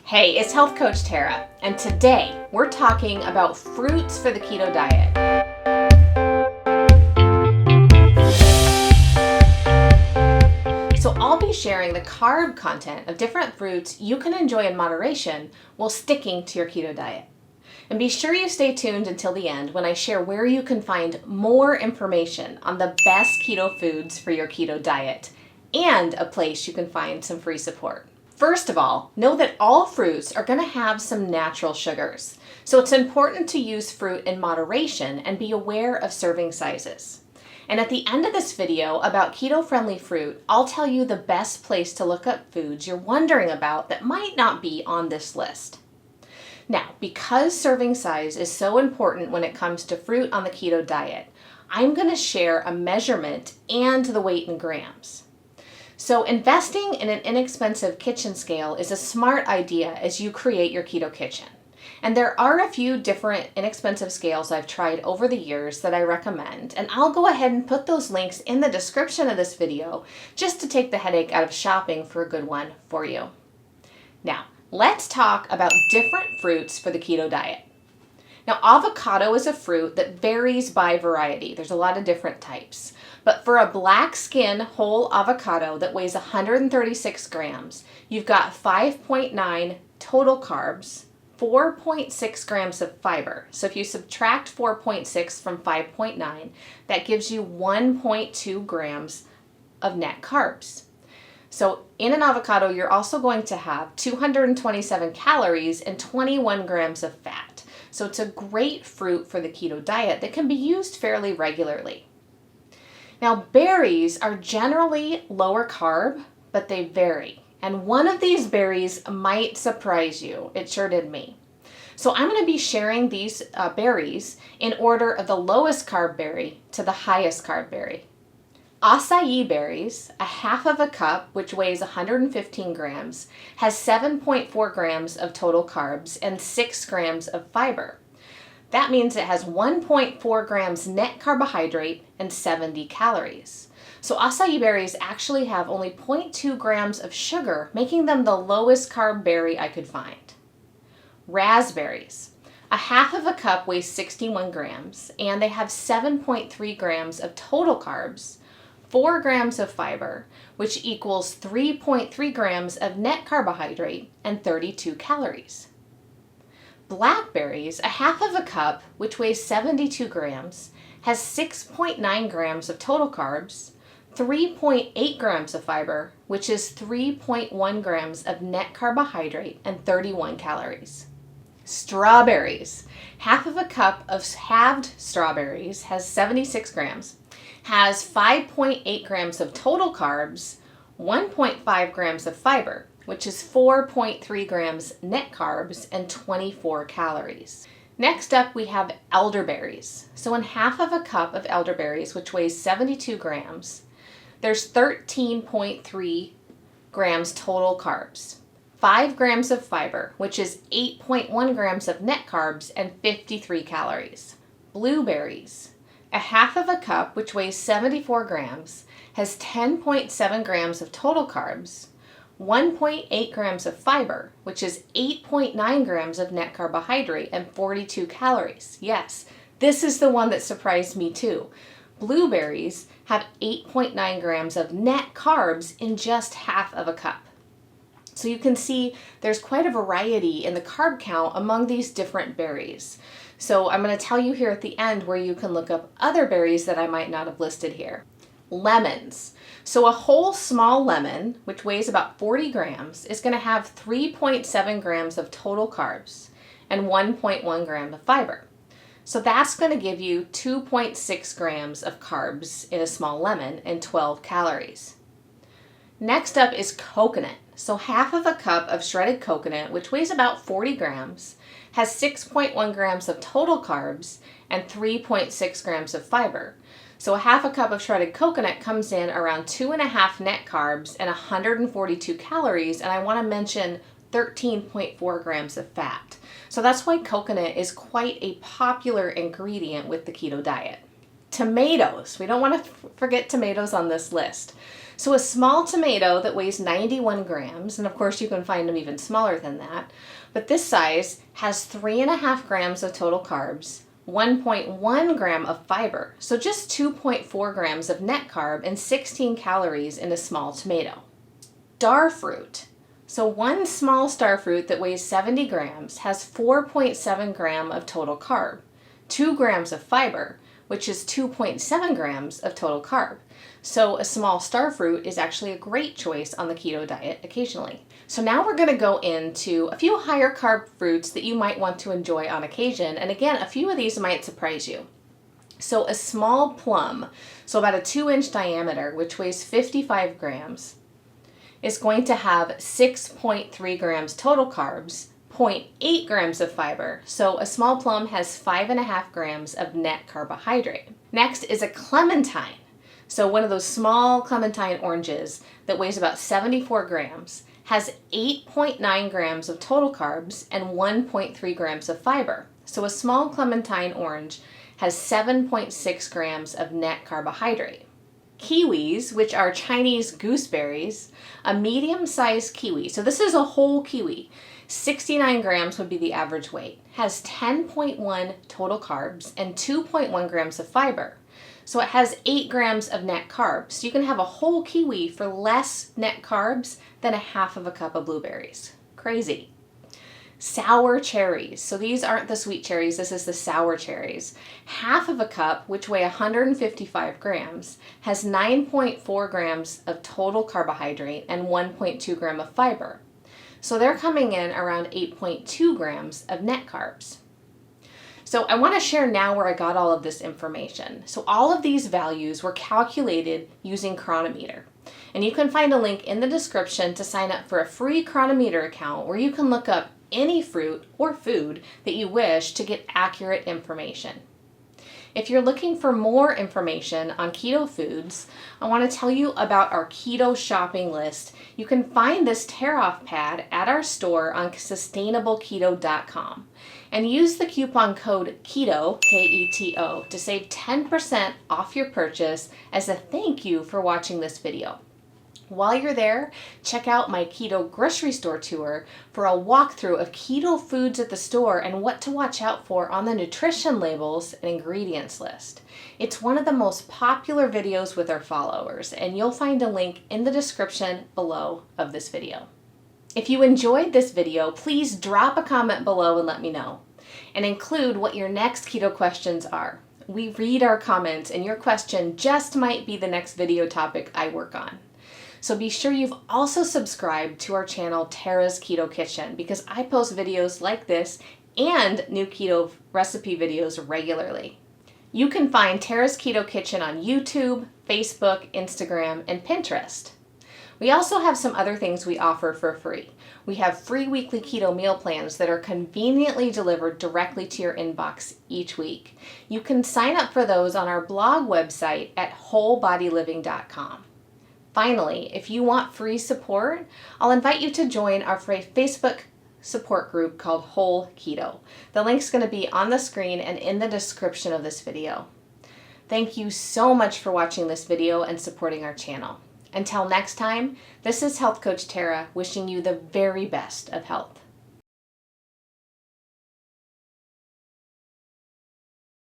Hey, it's Health Coach Tara, and today we're talking about fruits for the keto diet. So I'll be sharing the carb content of different fruits you can enjoy in moderation while sticking to your keto diet. And be sure you stay tuned until the end when I share where you can find more information on the best keto foods for your keto diet and a place you can find some free support. First of all, know that all fruits are going to have some natural sugars, so it's important to use fruit in moderation and be aware of serving sizes. And at the end of this video about keto-friendly fruit, I'll tell you the best place to look up foods you're wondering about that might not be on this list. Now, because serving size is so important when it comes to fruit on the keto diet, I'm going to share a measurement and the weight in grams. So investing in an inexpensive kitchen scale is a smart idea as you create your keto kitchen. And there are a few different inexpensive scales I've tried over the years that I recommend, and I'll go ahead and put those links in the description of this video just to take the headache out of shopping for a good one for you. Now, let's talk about different fruits for the keto diet. Now, avocado is a fruit that varies by variety. There's a lot of different types. But for a black skin whole avocado that weighs 136 grams, you've got 5.9 total carbs, 4.6 grams of fiber. So if you subtract 4.6 from 5.9, that gives you 1.2 grams of net carbs. So in an avocado, you're also going to have 227 calories and 21 grams of fat. So it's a great fruit for the keto diet that can be used fairly regularly. Now, berries are generally lower carb, but they vary. And one of these berries might surprise you. It sure did me. So I'm going to be sharing these berries in order of the lowest carb berry to the highest carb berry. Acai berries, a half of a cup, which weighs 115 grams, has 7.4 grams of total carbs and 6 grams of fiber. That means it has 1.4 grams net carbohydrate and 70 calories. So acai berries actually have only 0.2 grams of sugar, making them the lowest carb berry I could find. Raspberries. A half of a cup weighs 61 grams, and they have 7.3 grams of total carbs, 4 grams of fiber, which equals 3.3 grams of net carbohydrate and 32 calories. Blackberries, a half of a cup, which weighs 72 grams, has 6.9 grams of total carbs, 3.8 grams of fiber, which is 3.1 grams of net carbohydrate and 31 calories. Strawberries, half of a cup of halved strawberries has 76 grams, has 5.8 grams of total carbs, 1.5 grams of fiber, which is 4.3 grams net carbs and 24 calories. Next up, we have elderberries. So in half of a cup of elderberries, which weighs 72 grams, there's 13.3 grams total carbs, 5 grams of fiber, which is 8.1 grams of net carbs and 53 calories. Blueberries, a half of a cup, which weighs 74 grams, has 10.7 grams of total carbs, 1.8 grams of fiber, which is 8.9 grams of net carbohydrate and 42 calories. Yes, this is the one that surprised me too. Blueberries have 8.9 grams of net carbs in just half of a cup. So you can see there's quite a variety in the carb count among these different berries. So I'm going to tell you here at the end where you can look up other berries that I might not have listed here. Lemons. So a whole small lemon, which weighs about 40 grams, is going to have 3.7 grams of total carbs and 1.1 gram of fiber. So that's going to give you 2.6 grams of carbs in a small lemon and 12 calories. Next up is coconut. So half of a cup of shredded coconut, which weighs about 40 grams, has 6.1 grams of total carbs and 3.6 grams of fiber. So a half a cup of shredded coconut comes in around 2.5 net carbs and 142 calories, and I want to mention 13.4 grams of fat. So that's why coconut is quite a popular ingredient with the keto diet. Tomatoes. We don't want to forget tomatoes on this list. So a small tomato that weighs 91 grams, and of course you can find them even smaller than that, but this size has 3.5 grams of total carbs, 1.1 gram of fiber, so just 2.4 grams of net carb and 16 calories in a small tomato. Star fruit. So one small star fruit that weighs 70 grams has 4.7 gram of total carb, 2 grams of fiber, which is 2.7 grams of total carb. So a small star fruit is actually a great choice on the keto diet occasionally. So now we're going to go into a few higher carb fruits that you might want to enjoy on occasion. And again, a few of these might surprise you. So a small plum, so about a 2-inch diameter, which weighs 55 grams, is going to have 6.3 grams total carbs, 0.8 grams of fiber. So a small plum has 5.5 grams of net carbohydrate. Next is a clementine. So one of those small clementine oranges that weighs about 74 grams has 8.9 grams of total carbs and 1.3 grams of fiber. So a small clementine orange has 7.6 grams of net carbohydrate. Kiwis, which are Chinese gooseberries, a medium-sized kiwi, so this is a whole kiwi, 69 grams would be the average weight, has 10.1 total carbs and 2.1 grams of fiber. So it has 8 grams of net carbs. So you can have a whole kiwi for less net carbs than a half of a cup of blueberries. Crazy. Sour cherries. So these aren't the sweet cherries, this is the sour cherries. Half of a cup, which weigh 155 grams, has 9.4 grams of total carbohydrate and 1.2 gram of fiber. So they're coming in around 8.2 grams of net carbs. So I want to share now where I got all of this information. So all of these values were calculated using Chronometer. And you can find a link in the description to sign up for a free Chronometer account where you can look up any fruit or food that you wish to get accurate information. If you're looking for more information on keto foods, I want to tell you about our keto shopping list. You can find this tear-off pad at our store on sustainableketo.com and use the coupon code KETO, K-E-T-O, to save 10% off your purchase as a thank you for watching this video. While you're there, check out my keto grocery store tour for a walkthrough of keto foods at the store and what to watch out for on the nutrition labels and ingredients list. It's one of the most popular videos with our followers, and you'll find a link in the description below of this video. If you enjoyed this video, please drop a comment below and let me know, and include what your next keto questions are. We read our comments, and your question just might be the next video topic I work on. So be sure you've also subscribed to our channel, Tara's Keto Kitchen, because I post videos like this and new keto recipe videos regularly. You can find Tara's Keto Kitchen on YouTube, Facebook, Instagram, and Pinterest. We also have some other things we offer for free. We have free weekly keto meal plans that are conveniently delivered directly to your inbox each week. You can sign up for those on our blog website at wholebodyliving.com. Finally, if you want free support, I'll invite you to join our Facebook support group called Whole Keto. The link's going to be on the screen and in the description of this video. Thank you so much for watching this video and supporting our channel. Until next time, this is Health Coach Tara wishing you the very best of health.